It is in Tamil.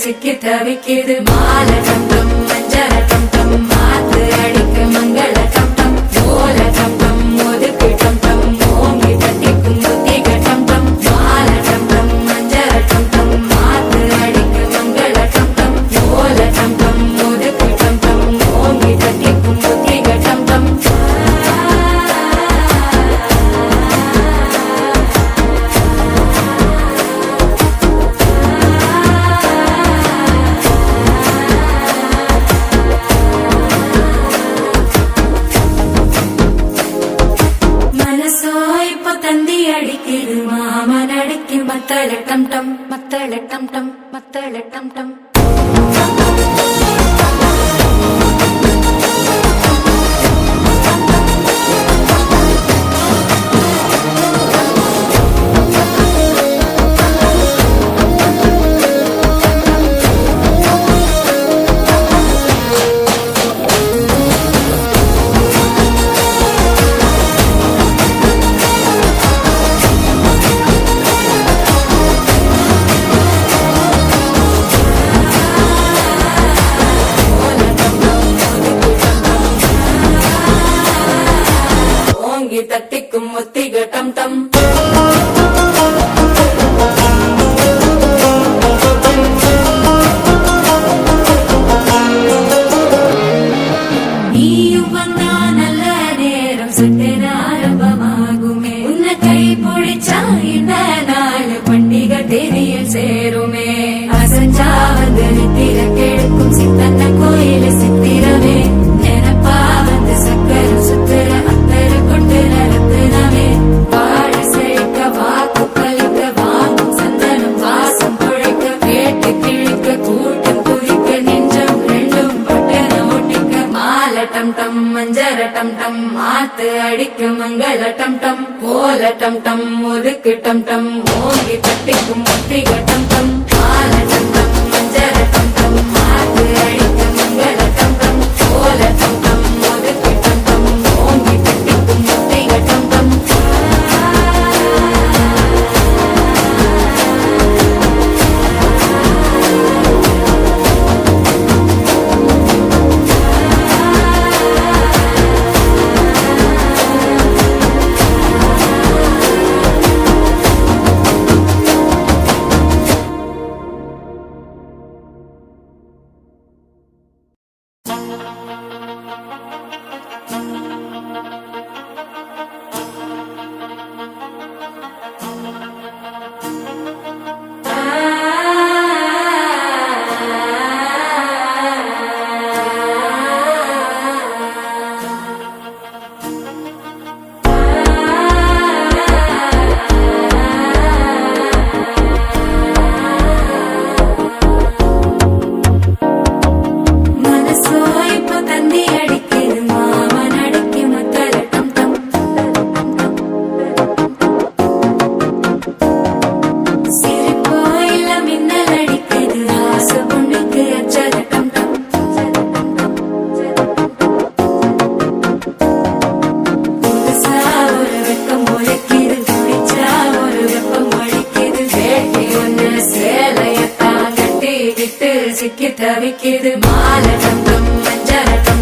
சிக்கி தவிக்கிது மால டம் மஞ்சள டம் மாத்து அடிக்க மங்கள டம் ஓல டம் ஒதுக்கு டம் ஓங்கி தட்டிக்கும் புத்திக டம் மால டம் மஞ்சள டம் மாத்து அடிக்க மங்கள டம் ஓல டம் ஒதுக்கு டம் ஓங்கி தட்டிக்கும் புத்திக டம் தந்தி அடிக்குது மாமன் அடிக்கு மத்தள டம் டம் மத்தள டம் டம் மத்தள டம் டம் தட்டிக்கும் முத்திக டம் டம் நீயும் வந்தா நல்ல நேரம் சட்டென ஆரம்பமாகுமே உன்னை கை பிடிச்சா இந்த நாள் பண்டிகை தேதியில் சேருமே அசஞ்சா வந்து நித்திர கெடுக்கும் சித்தன்ன கோயில சித்திரமே நினப்பா வந்து சக்கர சுத்திர அத்தர கொண்டு நடத்துனவே வாழ செழிக்க வாக்கு பலிக்க வாங்கும் சந்தனம் வாசம் பொழைக்க கேட்டு கிழிக்க கூட்டம் குதிக்க நெஞ்சம் ரெண்டும் பட்டன ஒட்டிக்க மால டம் டம் மஞ்சர டம் டம் மாத்து அடிக்க மங்கள டம் டம் கோல டம் டம் ஒதுக்கு டம் டம் ஓங்கி தட்டிக்கும் முத்திக டம் டம் மால டம் டம் மஞ்சர டம் டம் மாத்து அடிக்க மங்கள டம் டம் கோல டம் டம் ஒதுக்கு டம் டம் ஓங்கி தட்டிக்கும் முத்திக டம் டம் சிக்கி தவிக்கிது மால டம் டம் மஞ்சள டம்